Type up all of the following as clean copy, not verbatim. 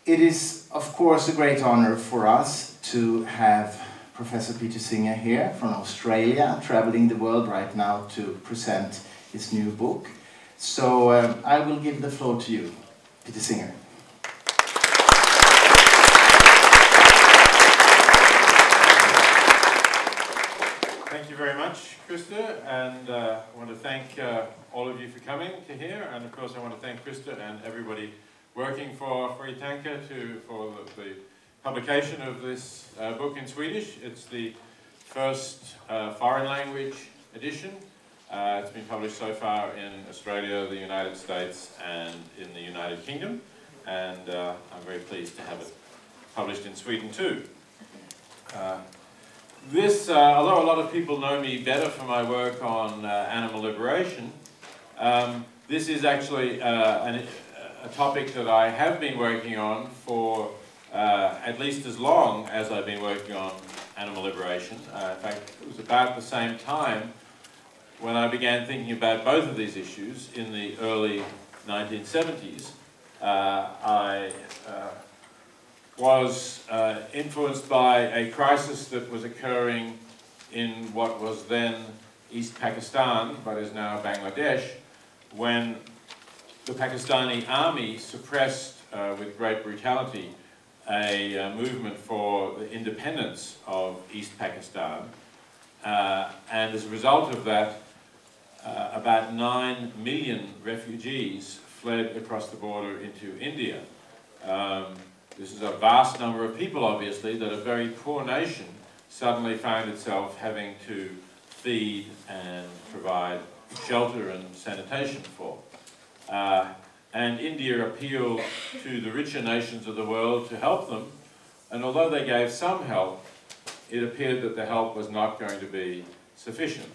It is, of course, a great honor for us to have Professor Peter Singer here from Australia, traveling the world right now to present his new book. So I will give the floor to you, Peter Singer. Thank you very much, Krista, and I want to thank all of you for coming to here, and of course I want to thank Krista and everybody working for Fri Tanke for the publication of this book in Swedish. It's the first foreign language edition. It's been published so far in Australia, the United States, and in the United Kingdom, and I'm very pleased to have it published in Sweden too. Although a lot of people know me better for my work on animal liberation, this is actually a topic that I have been working on for at least as long as I've been working on animal liberation. In fact, it was about the same time when I began thinking about both of these issues in the early 1970s. I was influenced by a crisis that was occurring in what was then East Pakistan, but is now Bangladesh, when the Pakistani army suppressed with great brutality a movement for the independence of East Pakistan. And as a result of that, about 9 million refugees fled across the border into India. This is a vast number of people, obviously, that a very poor nation suddenly found itself having to feed and provide shelter and sanitation for. And India appealed to the richer nations of the world to help them, and although they gave some help, it appeared that the help was not going to be sufficient.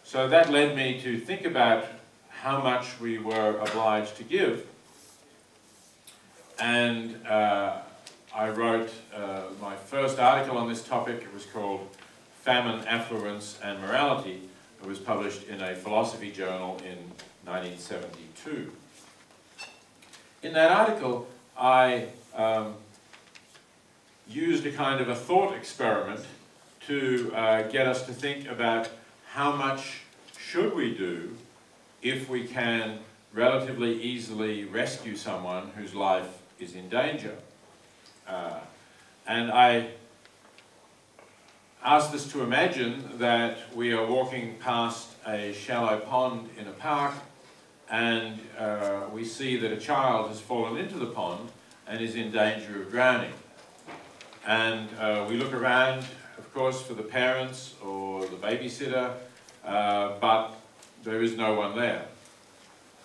So that led me to think about how much we were obliged to give. And I wrote my first article on this topic. It was called Famine, Affluence and Morality. It was published in a philosophy journal in 1972. In that article, I used a kind of a thought experiment to get us to think about how much should we do if we can relatively easily rescue someone whose life is in danger. And I asked us to imagine that we are walking past a shallow pond in a park, and we see that a child has fallen into the pond and is in danger of drowning. And we look around, of course, for the parents or the babysitter, but there is no one there.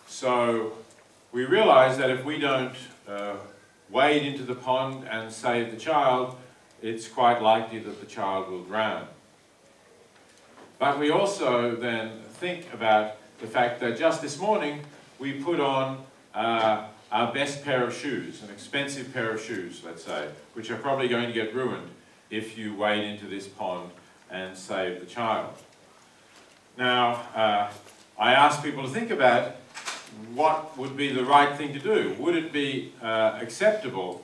So we realize that if we don't wade into the pond and save the child, it's quite likely that the child will drown. But we also then think about the fact that just this morning we put on our best pair of shoes, an expensive pair of shoes, let's say, which are probably going to get ruined if you wade into this pond and save the child. Now, I asked people to think about what would be the right thing to do. Would it be acceptable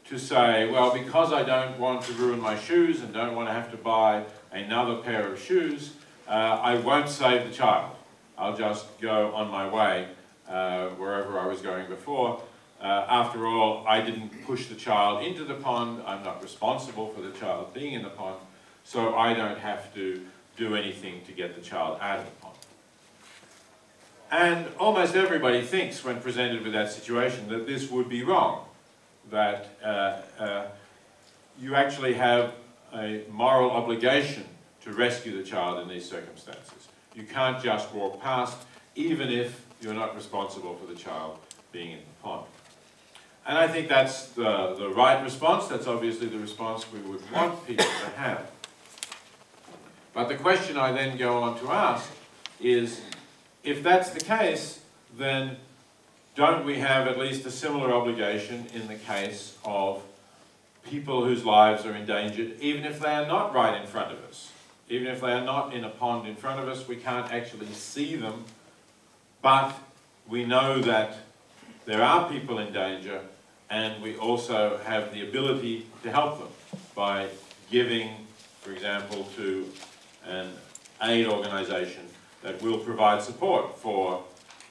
to say, well, because I don't want to ruin my shoes and don't want to have to buy another pair of shoes, I won't save the child. I'll just go on my way wherever I was going before. After all, I didn't push the child into the pond. I'm not responsible for the child being in the pond, so I don't have to do anything to get the child out of the pond. And almost everybody thinks, when presented with that situation, that this would be wrong, that you actually have a moral obligation to rescue the child in these circumstances. You can't just walk past, even if you're not responsible for the child being in the pond. And I think that's the right response. That's obviously the response we would want people to have. But the question I then go on to ask is, if that's the case, then don't we have at least a similar obligation in the case of people whose lives are endangered, even if they are not right in front of us? Even if they are not in a pond in front of us, we can't actually see them, but we know that there are people in danger, and we also have the ability to help them by giving, for example, to an aid organisation that will provide support for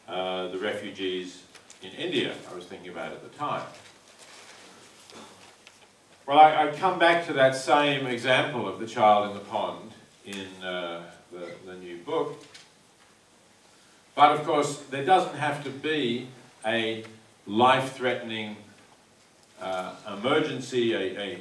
the refugees in India, I was thinking about at the time. Well, I come back to that same example of the child in the pond in the new book. But of course, there doesn't have to be a life-threatening emergency, a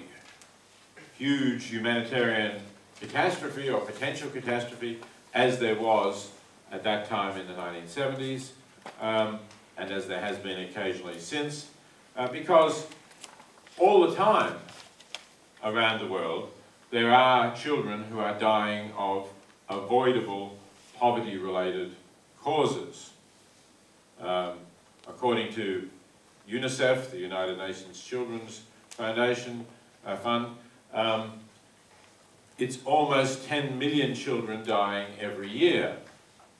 huge humanitarian catastrophe or potential catastrophe, as there was at that time in the 1970s, and as there has been occasionally since, because all the time around the world there are children who are dying of avoidable poverty-related causes. According to UNICEF, the United Nations Children's Foundation Fund, it's almost 10 million children dying every year.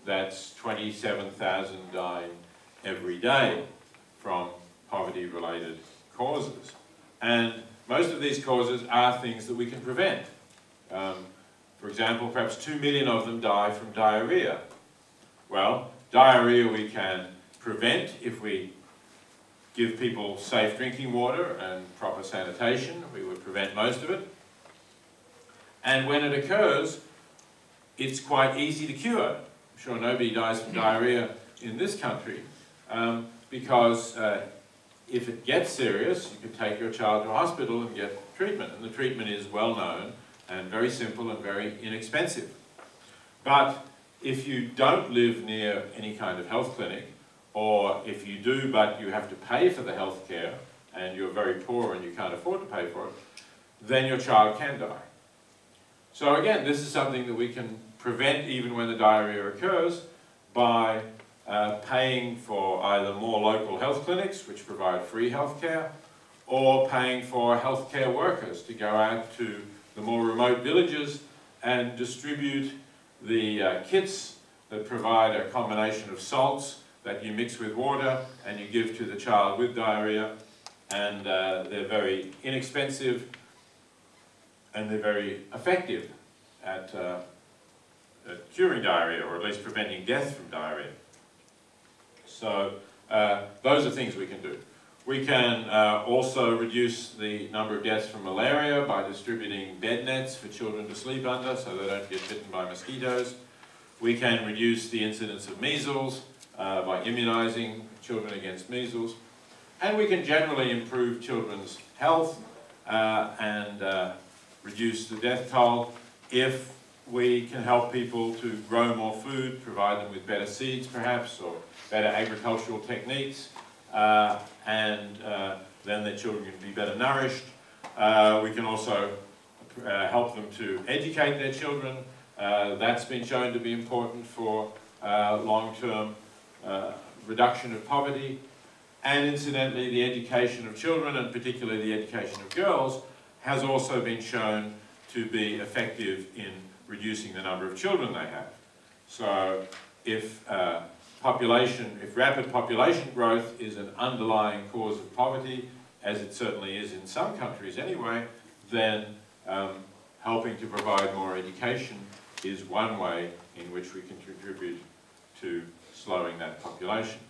That's 27,000 dying every day from poverty-related causes. And most of these causes are things that we can prevent. For example, perhaps 2 million of them die from diarrhea. Well, diarrhea we can prevent if we give people safe drinking water and proper sanitation. We would prevent most of it. And when it occurs, it's quite easy to cure. I'm sure nobody dies from diarrhea in this country, because if it gets serious, you could take your child to a hospital and get treatment. And the treatment is well known and very simple and very inexpensive. But if you don't live near any kind of health clinic, or if you do but you have to pay for the health care and you're very poor and you can't afford to pay for it, then your child can die. So again, this is something that we can prevent even when the diarrhea occurs by paying for either more local health clinics, which provide free health care, or paying for healthcare workers to go out to the more remote villages and distribute the kits that provide a combination of salts that you mix with water and you give to the child with diarrhea, and they're very inexpensive and they're very effective at curing diarrhea, or at least preventing death from diarrhea. So those are things we can do. We can also reduce the number of deaths from malaria by distributing bed nets for children to sleep under so they don't get bitten by mosquitoes. We can reduce the incidence of measles by immunizing children against measles. And we can generally improve children's health and reduce the death toll if we can help people to grow more food, provide them with better seeds perhaps, or better agricultural techniques, and then their children can be better nourished. We can also help them to educate their children. That's been shown to be important for long-term reduction of poverty. And incidentally, the education of children, and particularly the education of girls, has also been shown to be effective in reducing the number of children they have. So if rapid population growth is an underlying cause of poverty, as it certainly is in some countries anyway, then helping to provide more education is one way in which we can contribute to slowing that population.